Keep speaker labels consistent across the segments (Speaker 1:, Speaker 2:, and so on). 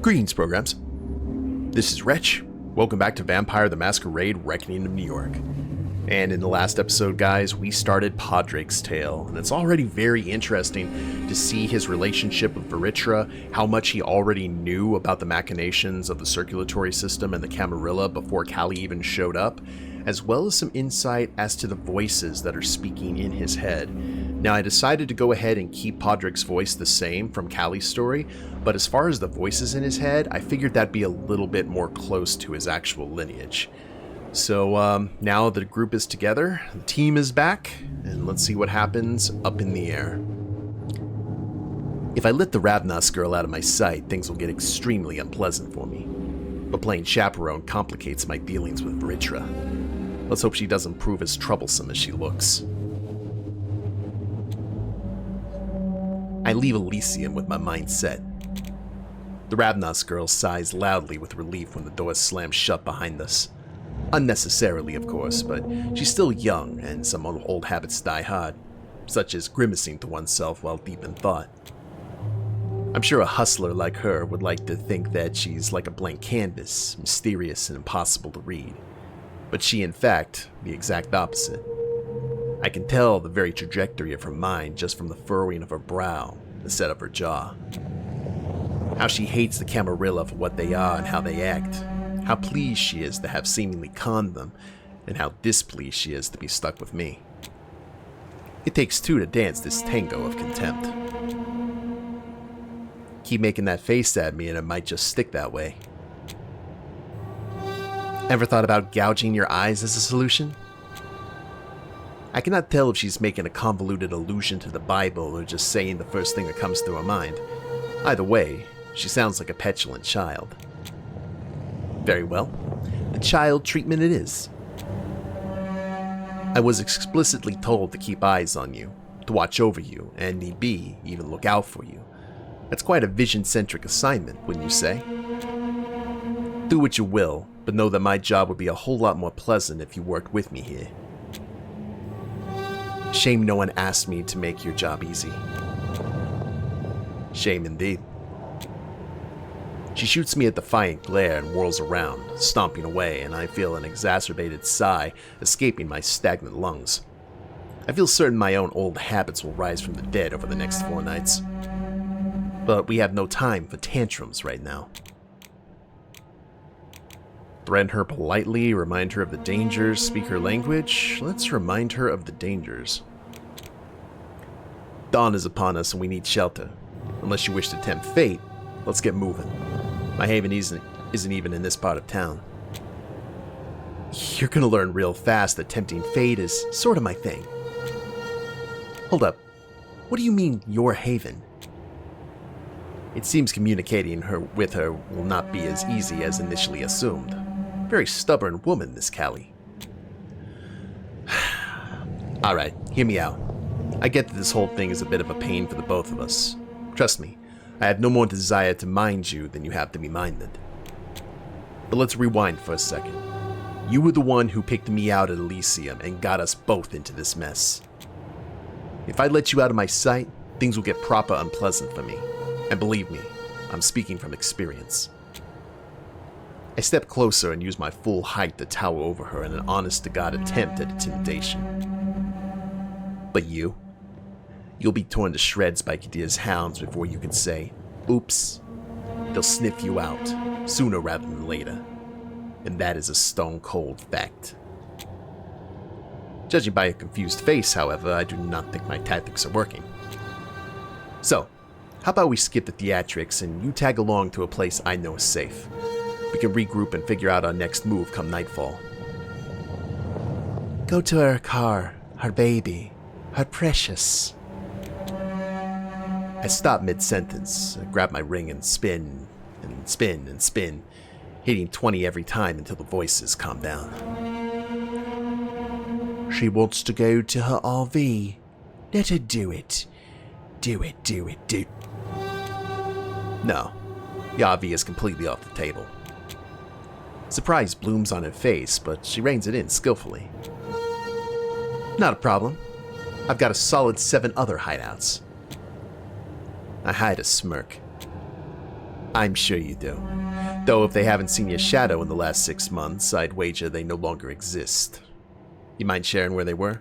Speaker 1: Greetings, programs. This is Wretch. Welcome back to Vampire the Masquerade Reckoning of New York. And in the last episode, guys, we started Padraic's tale, and it's already very interesting to see his relationship with Vritra, how much he already knew about the machinations of the circulatory system and the Camarilla before Callie even showed up, as well as some insight as to the voices that are speaking in his head. Now, I decided to go ahead and keep Padraic's voice the same from Callie's story, but as far as the voices in his head, I figured that'd be a little bit more close to his actual lineage. So now the group is together, the team is back, and let's see what happens up in the air. If I let the Ravnos girl out of my sight, things will get extremely unpleasant for me. But playing chaperone complicates my dealings with Vritra. Let's hope she doesn't prove as troublesome as she looks. I leave Elysium with my mind set. The Ravnos girl sighs loudly with relief when the door slams shut behind us. Unnecessarily, of course, but she's still young, and some old habits die hard, such as grimacing to oneself while deep in thought. I'm sure a hustler like her would like to think that she's like a blank canvas, mysterious and impossible to read. But she, in fact, the exact opposite. I can tell the very trajectory of her mind just from the furrowing of her brow, the set of her jaw. How she hates the Camarilla for what they are and how they act. How pleased she is to have seemingly conned them, and how displeased she is to be stuck with me. It takes two to dance this tango of contempt. Keep making that face at me and it might just stick that way. Ever thought about gouging your eyes as a solution? I cannot tell if she's making a convoluted allusion to the Bible or just saying the first thing that comes through her mind. Either way, she sounds like a petulant child. Very well, the child treatment it is. I was explicitly told to keep eyes on you, to watch over you, and need be, even look out for you. That's quite a vision-centric assignment, wouldn't you say? Do what you will, but know that my job would be a whole lot more pleasant if you worked with me here. Shame no one asked me to make your job easy. Shame indeed. She shoots me a defiant glare and whirls around, stomping away, and I feel an exacerbated sigh escaping my stagnant lungs. I feel certain my own old habits will rise from the dead over the next 4 nights. But we have no time for tantrums right now. Threaten her politely, remind her of the dangers, speak her language. Let's remind her of the dangers. Dawn is upon us and we need shelter. Unless you wish to tempt fate, let's get moving. My haven isn't even in this part of town. You're gonna learn real fast that tempting fate is sort of my thing. Hold up. What do you mean, your haven? It seems communicating with her will not be as easy as initially assumed. Very stubborn woman, this Callie. Alright, hear me out. I get that this whole thing is a bit of a pain for the both of us. Trust me, I have no more desire to mind you than you have to be minded. But let's rewind for a second. You were the one who picked me out at Elysium and got us both into this mess. If I let you out of my sight, things will get proper unpleasant for me. And believe me, I'm speaking from experience. I step closer and use my full height to tower over her in an honest-to-God attempt at intimidation. But you'll be torn to shreds by Kadir's hounds before you can say, oops. They'll sniff you out, sooner rather than later. And that is a stone-cold fact. Judging by a confused face, however, I do not think my tactics are working. So, how about we skip the theatrics and you tag along to a place I know is safe? We can regroup and figure out our next move come nightfall. Go to her car, her baby, her precious. I stop mid-sentence, grab my ring and spin, and spin, and spin, hitting 20 every time until the voices calm down. She wants to go to her RV. Let her do it. Do it, do it, do it. No, the RV is completely off the table. Surprise blooms on her face, but she reins it in skillfully. Not a problem. I've got a solid 7 other hideouts. I hide a smirk. I'm sure you do. Though if they haven't seen your shadow in the last 6 months, I'd wager they no longer exist. You mind sharing where they were?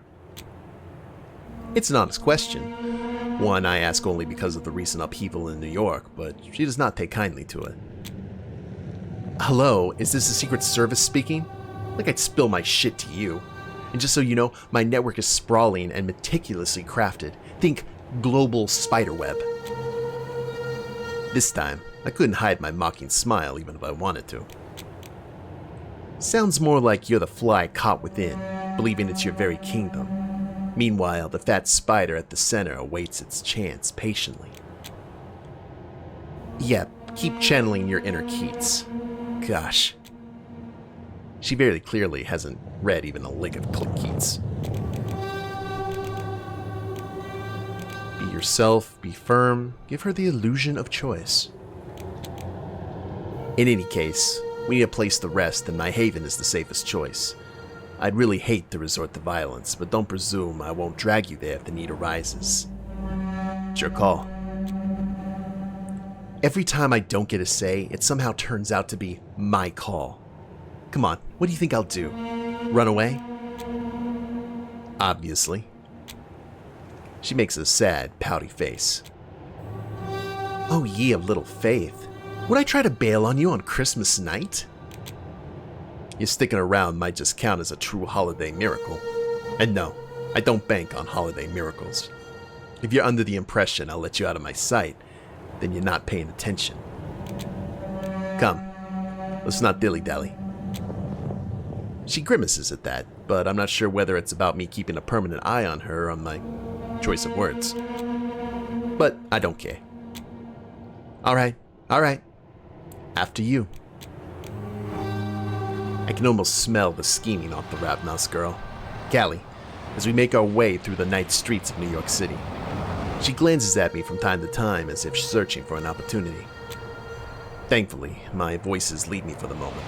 Speaker 1: It's an honest question. One I ask only because of the recent upheaval in New York, but she does not take kindly to it. Hello, is this the Secret Service speaking? Like I'd spill my shit to you. And just so you know, my network is sprawling and meticulously crafted. Think global spiderweb. This time, I couldn't hide my mocking smile even if I wanted to. Sounds more like you're the fly caught within, believing it's your very kingdom. Meanwhile, the fat spider at the center awaits its chance patiently. Yep, keep channeling your inner Keats. Gosh. She very clearly hasn't read even a lick of Keats. Be yourself, be firm, give her the illusion of choice. In any case, we need a place to rest, and my haven is the safest choice. I'd really hate to resort to violence, but don't presume I won't drag you there if the need arises. It's your call. Every time I don't get a say, it somehow turns out to be my call. Come on, what do you think I'll do? Run away? Obviously. She makes a sad, pouty face. Oh, ye of little faith. Would I try to bail on you on Christmas night? Your sticking around might just count as a true holiday miracle. And no, I don't bank on holiday miracles. If you're under the impression I'll let you out of my sight, then you're not paying attention. Come, let's not dilly-dally. She grimaces at that, but I'm not sure whether it's about me keeping a permanent eye on her or on my choice of words. But I don't care. Alright. After you. I can almost smell the scheming off the Ravnos girl, Callie, as we make our way through the night streets of New York City. She glances at me from time to time as if searching for an opportunity. Thankfully, my voices leave me for the moment,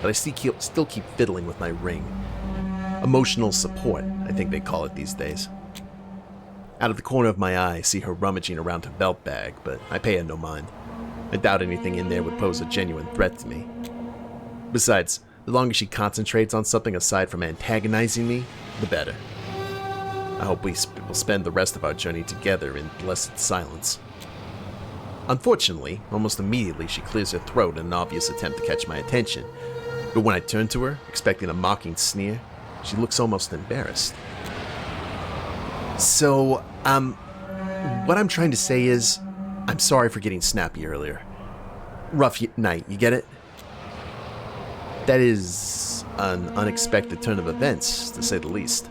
Speaker 1: but I still keep fiddling with my ring. Emotional support, I think they call it these days. Out of the corner of my eye, I see her rummaging around her belt bag, but I pay her no mind. I doubt anything in there would pose a genuine threat to me. Besides, the longer she concentrates on something aside from antagonizing me, the better. I hope we will spend the rest of our journey together in blessed silence. Unfortunately, almost immediately she clears her throat in an obvious attempt to catch my attention, but when I turn to her, expecting a mocking sneer, she looks almost embarrassed. So, what I'm trying to say is, I'm sorry for getting snappy earlier. Rough night, you get it? That is an unexpected turn of events, to say the least.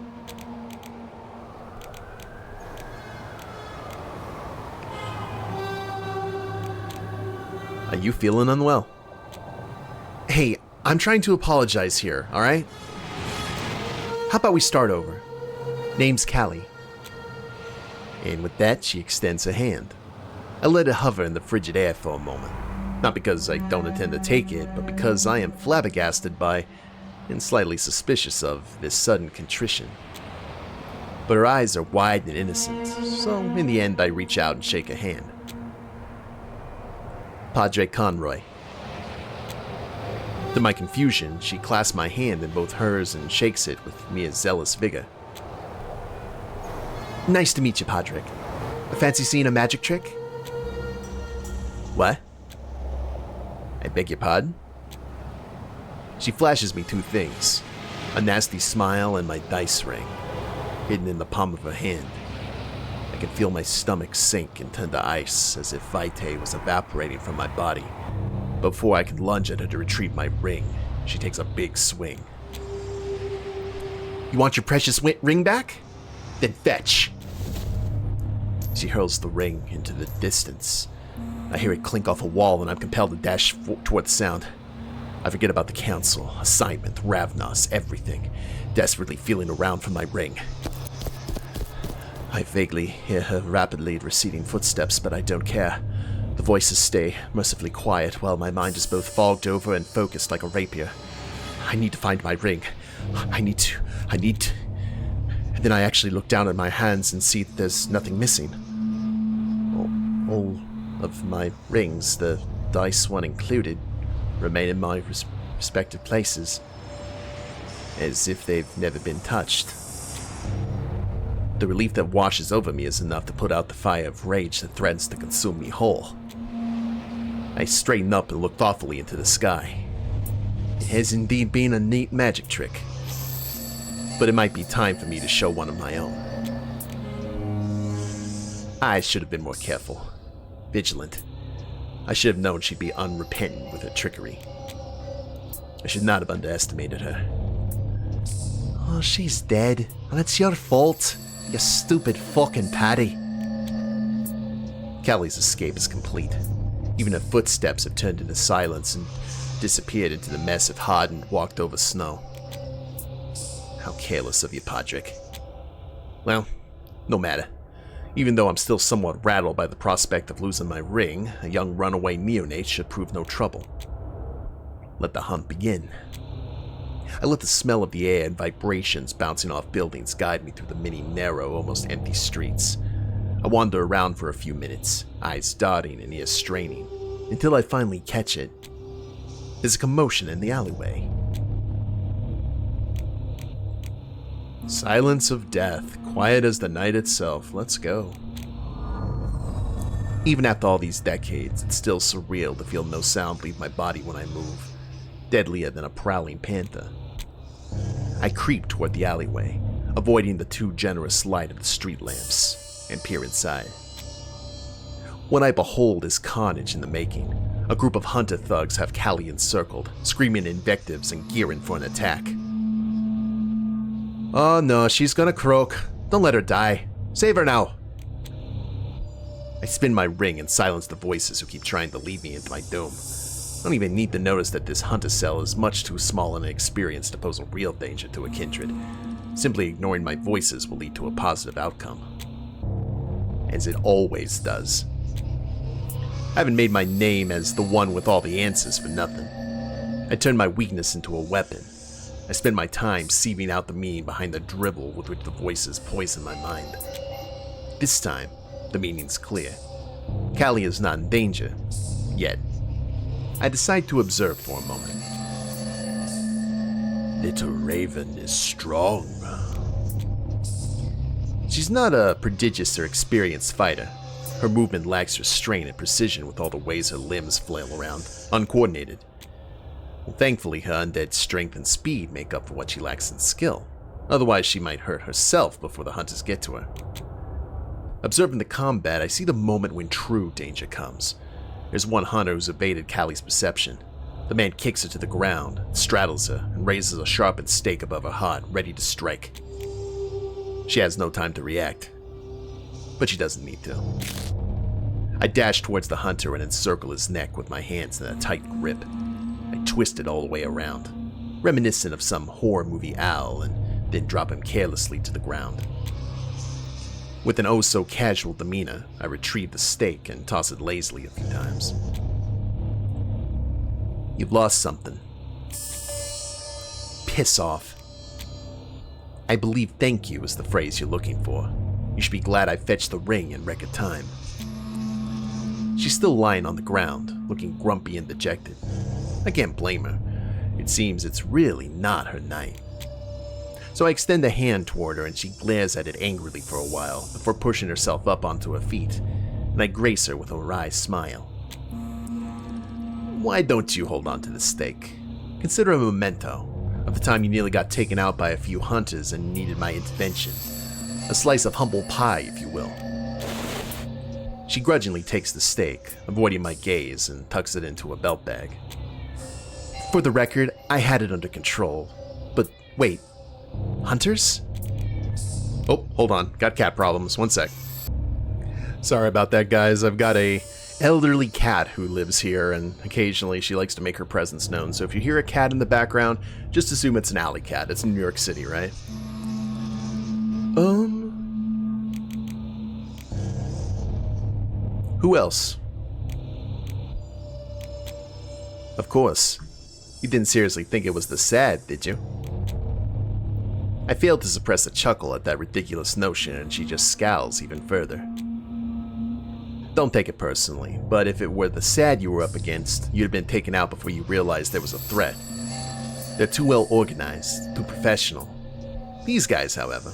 Speaker 1: Are you feeling unwell? Hey, I'm trying to apologize here, alright? How about we start over? Name's Callie. And with that, she extends her hand. I let it hover in the frigid air for a moment. Not because I don't intend to take it, but because I am flabbergasted by, and slightly suspicious of, this sudden contrition. But her eyes are wide and innocent, so in the end I reach out and shake her hand. Padraic Conroy. To my confusion, she clasps my hand in both hers and shakes it with mere zealous vigor. Nice to meet you, Padraic. Fancy seeing a magic trick? What? I beg your pardon? She flashes me two things. A nasty smile and my dice ring, hidden in the palm of her hand. I can feel my stomach sink and turn to ice as if vitae was evaporating from my body. Before I can lunge at her to retrieve my ring, she takes a big swing. You want your precious ring back? Then fetch! She hurls the ring into the distance. I hear it clink off a wall and I'm compelled to dash toward the sound. I forget about the council, assignment, Ravnos, everything, desperately feeling around for my ring. I vaguely hear her rapidly receding footsteps, but I don't care. The voices stay mercifully quiet while my mind is both fogged over and focused like a rapier. I need to find my ring. I need to. And then I actually look down at my hands and see that there's nothing missing. All of my rings, the dice one included, remain in my respective places, as if they've never been touched. The relief that washes over me is enough to put out the fire of rage that threatens to consume me whole. I straighten up and look thoughtfully into the sky. It has indeed been a neat magic trick, but it might be time for me to show one of my own. I should have been more careful, vigilant. I should have known she'd be unrepentant with her trickery. I should not have underestimated her. Oh, she's dead, and it's your fault, you stupid fucking Patty. Callie's escape is complete. Even her footsteps have turned into silence and disappeared into the mess of hardened, walked-over snow. How careless of you, Padraic. Well, no matter. Even though I'm still somewhat rattled by the prospect of losing my ring, a young runaway neonate should prove no trouble. Let the hunt begin. I let the smell of the air and vibrations bouncing off buildings guide me through the many narrow, almost empty streets. I wander around for a few minutes, eyes darting and ears straining, until I finally catch it. There's a commotion in the alleyway. Silence of death, quiet as the night itself. Let's go. Even after all these decades, it's still surreal to feel no sound leave my body when I move, deadlier than a prowling panther. I creep toward the alleyway, avoiding the too generous light of the street lamps, and peer inside. What I behold is carnage in the making. A group of hunter thugs have Callie encircled, screaming invectives and gearing for an attack. Oh no, she's gonna croak. Don't let her die. Save her now. I spin my ring and silence the voices who keep trying to lead me into my doom. I don't even need to notice that this hunter cell is much too small and inexperienced to pose a real danger to a kindred. Simply ignoring my voices will lead to a positive outcome. As it always does. I haven't made my name as the one with all the answers for nothing. I turn my weakness into a weapon. I spend my time sieving out the meaning behind the dribble with which the voices poison my mind. This time, the meaning's clear. Callie is not in danger, yet. I decide to observe for a moment. Little Raven is strong. She's not a prodigious or experienced fighter. Her movement lacks restraint and precision with all the ways her limbs flail around, uncoordinated. Well, thankfully, her undead strength and speed make up for what she lacks in skill. Otherwise, she might hurt herself before the hunters get to her. Observing the combat, I see the moment when true danger comes. There's one hunter who's evaded Callie's perception. The man kicks her to the ground, straddles her, and raises a sharpened stake above her heart, ready to strike. She has no time to react, but she doesn't need to. I dash towards the hunter and encircle his neck with my hands in a tight grip. I twist it all the way around, reminiscent of some horror movie owl, and then drop him carelessly to the ground. With an oh-so-casual demeanor, I retrieve the stake and toss it lazily a few times. You've lost something. Piss off. I believe thank you is the phrase you're looking for. You should be glad I fetched the ring in record time. She's still lying on the ground, looking grumpy and dejected. I can't blame her. It seems it's really not her night. So I extend a hand toward her and she glares at it angrily for a while before pushing herself up onto her feet, and I grace her with a wry smile. Why don't you hold on to the stake? Consider a memento of the time you nearly got taken out by a few hunters and needed my intervention. A slice of humble pie, if you will. She grudgingly takes the stake, avoiding my gaze, and tucks it into a belt bag. For the record, I had it under control. But wait, hunters? Oh, hold on. Got cat problems. One sec. Sorry about that, guys. I've got a elderly cat who lives here, and occasionally she likes to make her presence known. So if you hear a cat in the background, just assume it's an alley cat. It's in New York City, right? Who else? Of course. You didn't seriously think it was the sad, did you? I failed to suppress a chuckle at that ridiculous notion, and she just scowls even further. Don't take it personally, but if it were the SAD you were up against, you'd have been taken out before you realized there was a threat. They're too well organized, too professional. These guys, however.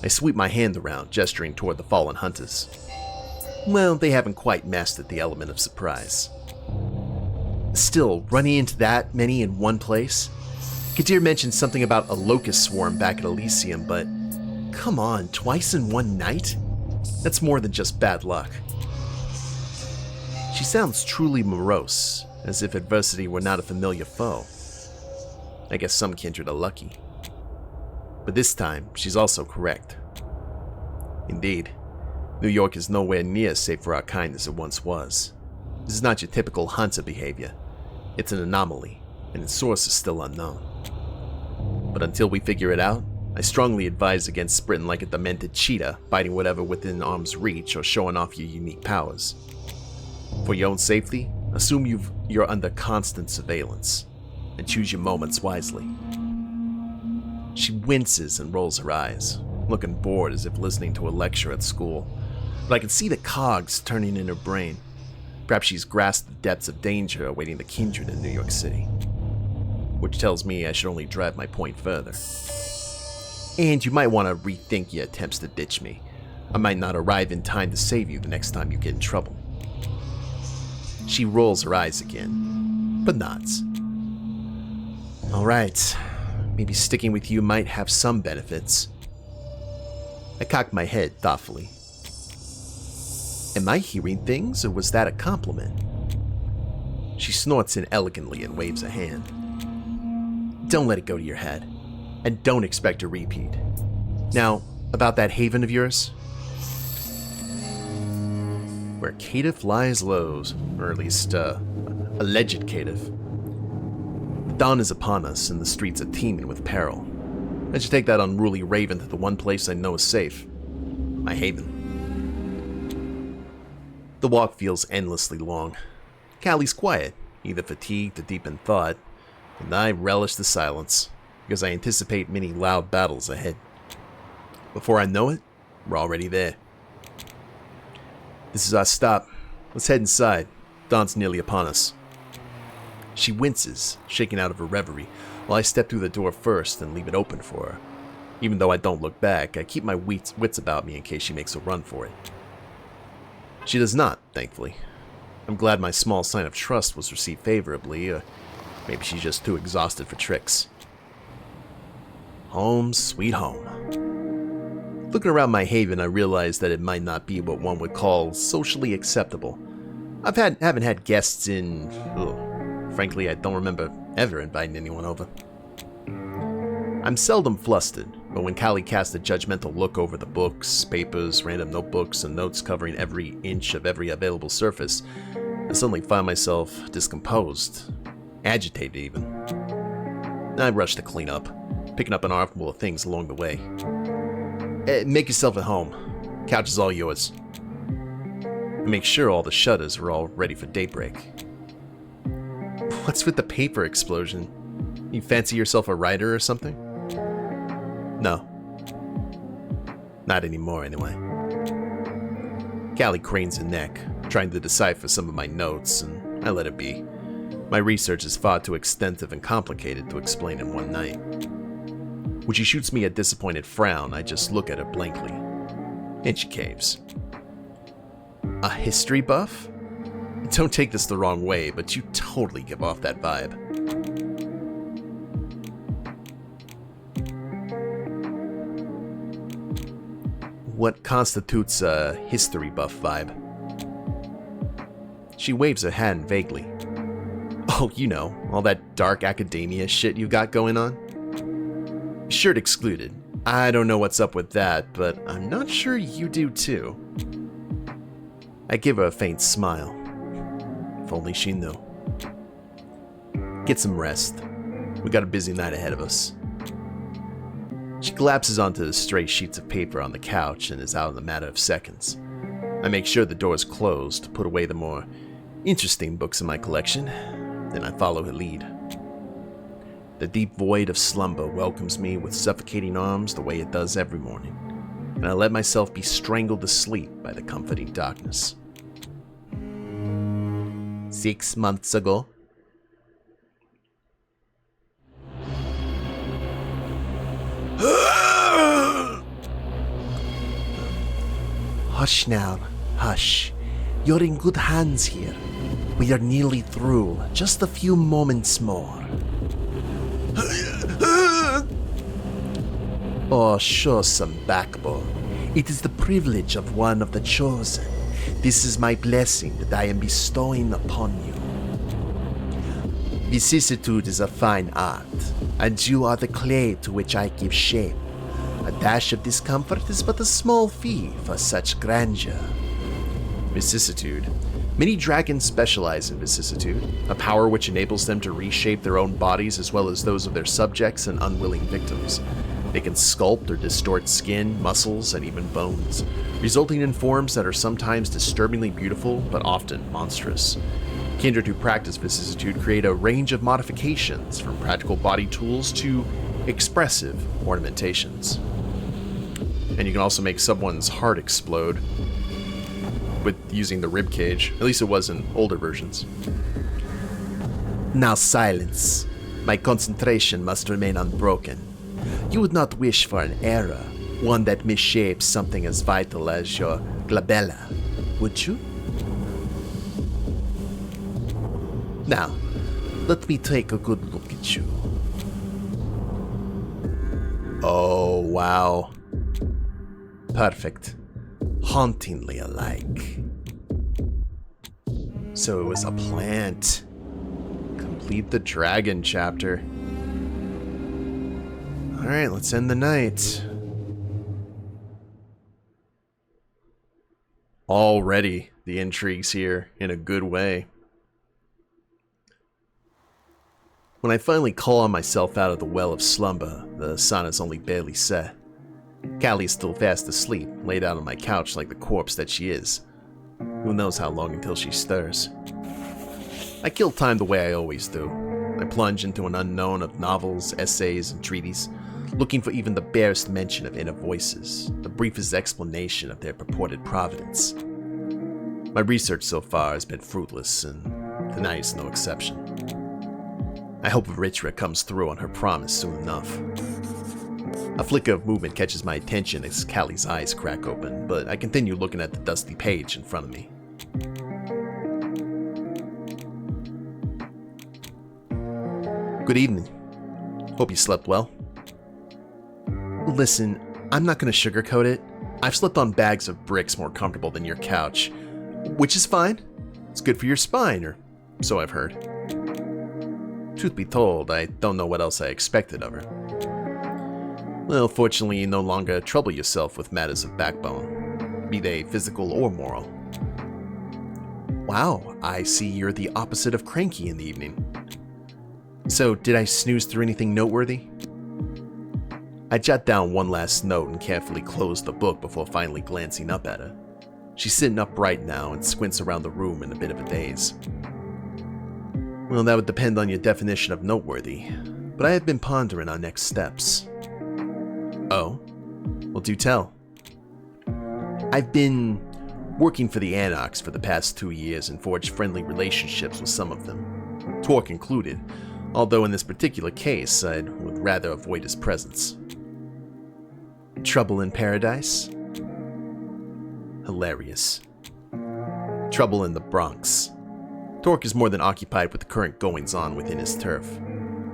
Speaker 1: I sweep my hand around, gesturing toward the fallen hunters. Well, they haven't quite mastered the element of surprise. Still, running into that many in one place? Kadir mentioned something about a locust swarm back at Elysium, but come on, twice in one night? That's more than just bad luck. She sounds truly morose, as if adversity were not a familiar foe. I guess some kindred are lucky. But this time, she's also correct. Indeed, New York is nowhere near as safe for our kind as it once was. This is not your typical hunter behavior. It's an anomaly, and its source is still unknown. But until we figure it out, I strongly advise against sprinting like a demented cheetah, biting whatever within arm's reach or showing off your unique powers. For your own safety, assume you're under constant surveillance, and choose your moments wisely. She winces and rolls her eyes, looking bored as if listening to a lecture at school. But I can see the cogs turning in her brain. Perhaps she's grasped the depths of danger awaiting the kindred in New York City. Which tells me I should only drive my point further. And you might want to rethink your attempts to ditch me. I might not arrive in time to save you the next time you get in trouble. She rolls her eyes again, but nods. Alright, maybe sticking with you might have some benefits. I cocked my head thoughtfully. Am I hearing things, or was that a compliment? She snorts inelegantly and waves a hand. Don't let it go to your head, and don't expect a repeat. Now, about that haven of yours? Where caitiff lies lows, or at least, alleged caitiff. The dawn is upon us, and the streets are teeming with peril. I should take that unruly raven to the one place I know is safe. My haven. The walk feels endlessly long. Callie's quiet, either fatigued or deep in thought, and I relish the silence, because I anticipate many loud battles ahead. Before I know it, we're already there. This is our stop. Let's head inside. Dawn's nearly upon us. She winces, shaking out of her reverie, while I step through the door first and leave it open for her. Even though I don't look back, I keep my wits about me in case she makes a run for it. She does not, thankfully. I'm glad my small sign of trust was received favorably, or maybe she's just too exhausted for tricks. Home, sweet home. Looking around my haven, I realized that it might not be what one would call socially acceptable. Haven't had guests in... frankly, I don't remember ever inviting anyone over. I'm seldom flustered, but when Callie cast a judgmental look over the books, papers, random notebooks, and notes covering every inch of every available surface, I suddenly find myself discomposed, agitated even. I rush to clean up, picking up an armful of things along the way. Make yourself at home. Couch is all yours. And make sure all the shutters are all ready for daybreak. What's with the paper explosion? You fancy yourself a writer or something? No. Not anymore, anyway. Callie cranes her neck, trying to decipher some of my notes, and I let it be. My research is far too extensive and complicated to explain in one night. When she shoots me a disappointed frown, I just look at her blankly. And she caves. A history buff? Don't take this the wrong way, but you totally give off that vibe. What constitutes a history buff vibe? She waves her hand vaguely. Oh, you know, all that dark academia shit you got going on? Shirt excluded. I don't know what's up with that, but I'm not sure you do too. I give her a faint smile. If only she knew. Get some rest. We got a busy night ahead of us. She collapses onto the stray sheets of paper on the couch and is out in a matter of seconds. I make sure the door is closed to put away the more interesting books in my collection, then I follow her lead. The deep void of slumber welcomes me with suffocating arms the way it does every morning. and I let myself be strangled to sleep by the comforting darkness. 6 months ago. Hush now, hush. You're in good hands here. We are nearly through. Just a few moments more. Oh, show some backbone. It is the privilege of one of the chosen. This is my blessing that I am bestowing upon you. Vicissitude is a fine art, and you are the clay to which I give shape. A dash of discomfort is but a small fee for such grandeur. Vicissitude. Many dragons specialize in vicissitude, a power which enables them to reshape their own bodies as well as those of their subjects and unwilling victims. They can sculpt or distort skin, muscles, and even bones, resulting in forms that are sometimes disturbingly beautiful but often monstrous. Kindred who practice vicissitude create a range of modifications, from practical body tools to expressive ornamentations. And you can also make someone's heart explode with using the rib cage. At least it was in older versions. Now silence. My concentration must remain unbroken. You would not wish for an error, one that misshapes something as vital as your glabella, would you? Now, let me take a good look at you. Oh, wow. Perfect. Hauntingly alike. So it was a plant. Complete the dragon chapter. Alright, let's end the night. Already, the intrigue's here in a good way. When I finally call on myself out of the well of slumber, the sun is only barely set. Callie's still fast asleep, laid out on my couch like the corpse that she is. Who knows how long until she stirs. I kill time the way I always do. I plunge into an unknown of novels, essays, and treaties, looking for even the barest mention of inner voices, the briefest explanation of their purported providence. My research so far has been fruitless, and tonight is no exception. I hope Vritra comes through on her promise soon enough. A flicker of movement catches my attention as Callie's eyes crack open, but I continue looking at the dusty page in front of me. Good evening. Hope you slept well. Listen, I'm not going to sugarcoat it. I've slept on bags of bricks more comfortable than your couch, which is fine. It's good for your spine, or so I've heard. Truth be told, I don't know what else I expected of her. Well, fortunately, you no longer trouble yourself with matters of backbone, be they physical or moral. Wow, I see you're the opposite of cranky in the evening. So, did I snooze through anything noteworthy? I jot down one last note and carefully close the book before finally glancing up at her. She's sitting upright now and squints around the room in a bit of a daze. Well, that would depend on your definition of noteworthy, but I have been pondering our next steps. Oh? Well, do tell. I've been working for the Anarchs for the past 2 years and forged friendly relationships with some of them, Torque included, although in this particular case I would rather avoid his presence. Trouble in paradise? Hilarious. Trouble in the Bronx. Torque is more than occupied with the current goings-on within his turf.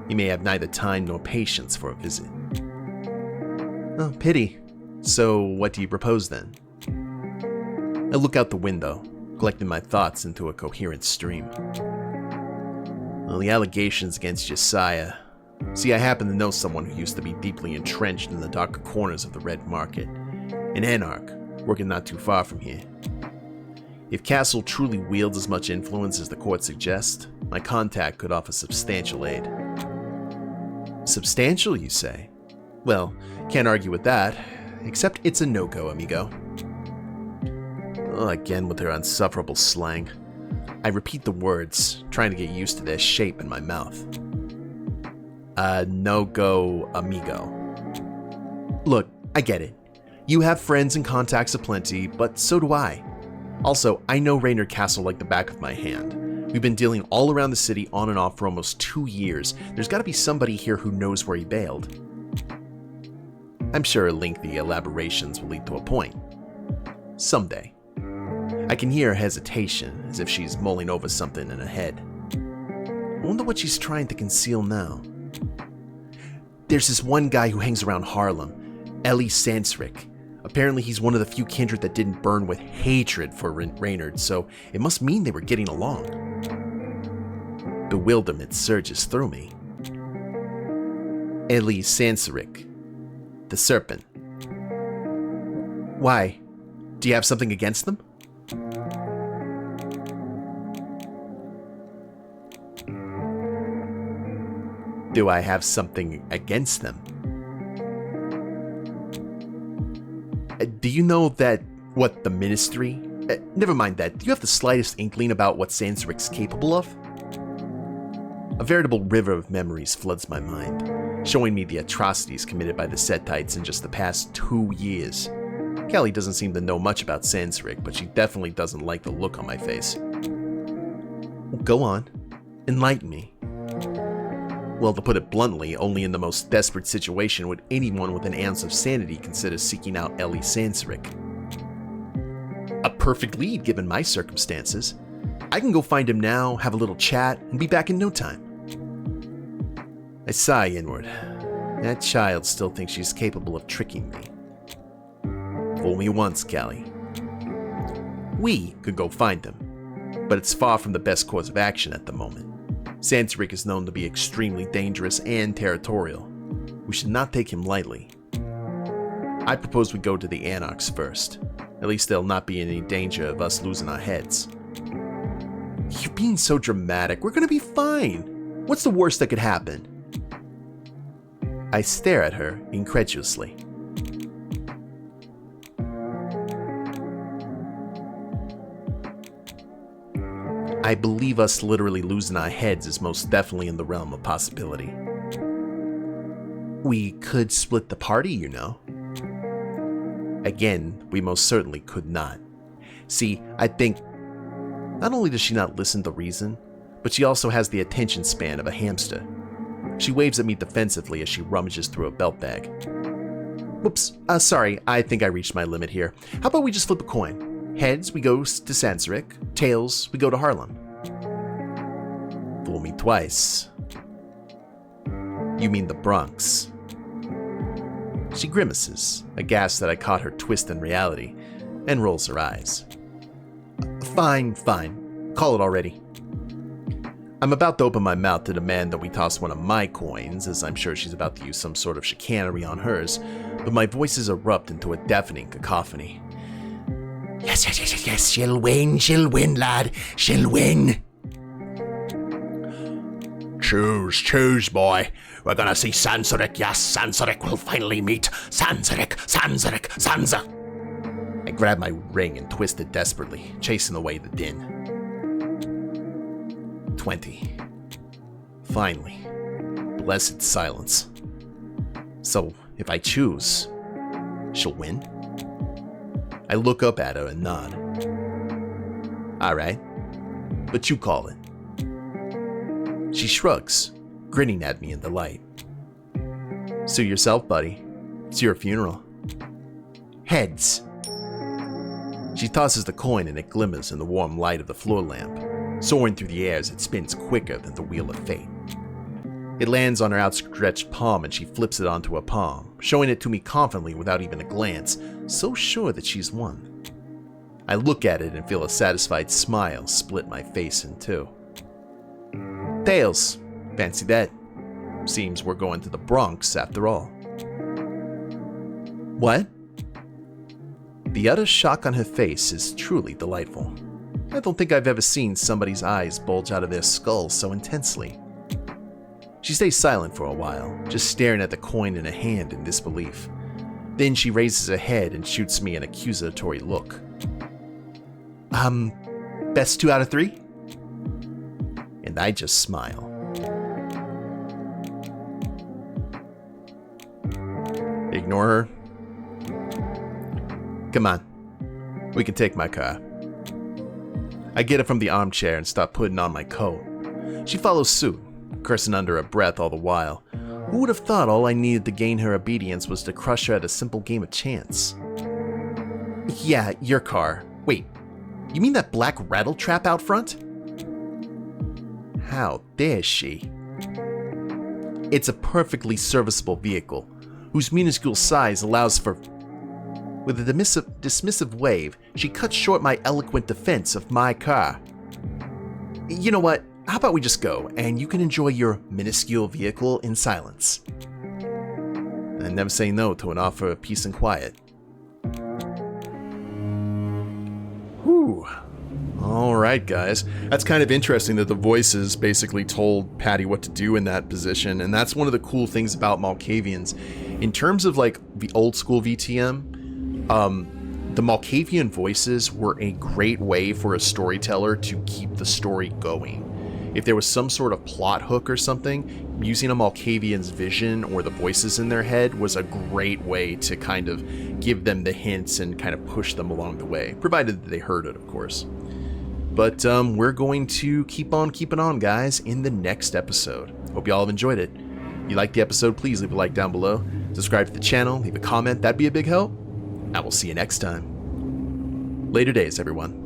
Speaker 1: He may have neither time nor patience for a visit. Oh, pity. So, what do you propose then? I look out the window, collecting my thoughts into a coherent stream. Well, the allegations against Josiah. See, I happen to know someone who used to be deeply entrenched in the darker corners of the Red Market, an Anarch, working not too far from here. If Castle truly wields as much influence as the court suggests, my contact could offer substantial aid. Substantial, you say? Well, can't argue with that, except it's a no-go, amigo. Oh, again with their insufferable slang. I repeat the words, trying to get used to their shape in my mouth. No-go, amigo. Look, I get it. You have friends and contacts aplenty, but so do I. Also, I know Raynor Castle like the back of my hand. We've been dealing all around the city on and off for almost 2 years. There's gotta be somebody here who knows where he bailed. I'm sure lengthy elaborations will lead to a point. Someday. I can hear her hesitation, as if she's mulling over something in her head. I wonder what she's trying to conceal now. There's this one guy who hangs around Harlem, Ellie Sansrick. Apparently he's one of the few kindred that didn't burn with hatred for Reynard, so it must mean they were getting along. Bewilderment surges through me. Ellie Sansrick, the serpent. Why? Do you have something against them? Do I have something against them? Do you know that, what, the Ministry? Never mind that. Do you have the slightest inkling about what Sansrick's capable of? A veritable river of memories floods my mind, showing me the atrocities committed by the Setites in just the past 2 years. Callie doesn't seem to know much about Sansrick, but she definitely doesn't like the look on my face. Go on. Enlighten me. Well, to put it bluntly, only in the most desperate situation would anyone with an ounce of sanity consider seeking out Ellie Sansrick. A perfect lead given my circumstances. I can go find him now, have a little chat, and be back in no time. I sigh inward. That child still thinks she's capable of tricking me. Fool me once, Callie. We could go find him, but it's far from the best course of action at the moment. Sansrick is known to be extremely dangerous and territorial. We should not take him lightly. I propose we go to the Anarchs first. At least there'll not be any danger of us losing our heads. You're being so dramatic. We're gonna be fine. What's the worst that could happen? I stare at her incredulously. I believe us literally losing our heads is most definitely in the realm of possibility. We could split the party, you know. Again, we most certainly could not. See, I think not only does she not listen to reason, but she also has the attention span of a hamster. She waves at me defensively as she rummages through a belt bag. Whoops, sorry, I think I reached my limit here. How about we just flip a coin? Heads, we go to Sansrick. Tails, we go to Harlem. Fool me twice. You mean the Bronx. She grimaces, aghast that I caught her twist in reality, and rolls her eyes. Fine. Call it already. I'm about to open my mouth to demand that we toss one of my coins, as I'm sure she's about to use some sort of chicanery on hers, but my voices erupt into a deafening cacophony. Yes, she'll win, lad, she'll win. Choose, boy. We're gonna see Sansrick, yes, Sansrick will finally meet Sansrick. I grab my ring and twist it desperately, chasing away the din. 20. Finally. Blessed silence. So, if I choose, she'll win? I look up at her and nod. Alright, but you call it. She shrugs, grinning at me in delight. Suit yourself, buddy. It's your funeral. Heads. She tosses the coin and it glimmers in the warm light of the floor lamp, soaring through the air as it spins quicker than the wheel of fate. It lands on her outstretched palm and she flips it onto her palm, showing it to me confidently without even a glance, so sure that she's won. I look at it and feel a satisfied smile split my face in two. Tails, fancy that. Seems we're going to the Bronx after all. What? The utter shock on her face is truly delightful. I don't think I've ever seen somebody's eyes bulge out of their skull so intensely. She stays silent for a while, just staring at the coin in her hand in disbelief. Then she raises her head and shoots me an accusatory look. Best 2 out of 3? And I just smile. Ignore her. Come on. We can take my car. I get up from the armchair and start putting on my coat. She follows suit, cursing under her breath all the while. Who would have thought all I needed to gain her obedience was to crush her at a simple game of chance? Yeah, your car. Wait, you mean that black rattletrap out front? How dare she? It's a perfectly serviceable vehicle, whose minuscule size allows for... With a dismissive wave, she cuts short my eloquent defense of my car. You know what? How about we just go, and you can enjoy your minuscule vehicle in silence. I never say no to an offer of peace and quiet. Whew. Alright, guys. That's kind of interesting that the voices basically told Patty what to do in that position, and that's one of the cool things about Malkavians. In terms of, like, the old school VTM, the Malkavian voices were a great way for a storyteller to keep the story going. If there was some sort of plot hook or something, using a Malkavian's vision or the voices in their head was a great way to kind of give them the hints and kind of push them along the way, provided that they heard it, of course. But we're going to keep on keeping on, guys, in the next episode. Hope y'all have enjoyed it. If you liked the episode, please leave a like down below. Subscribe to the channel, leave a comment, that'd be a big help. I will see you next time. Later days, everyone.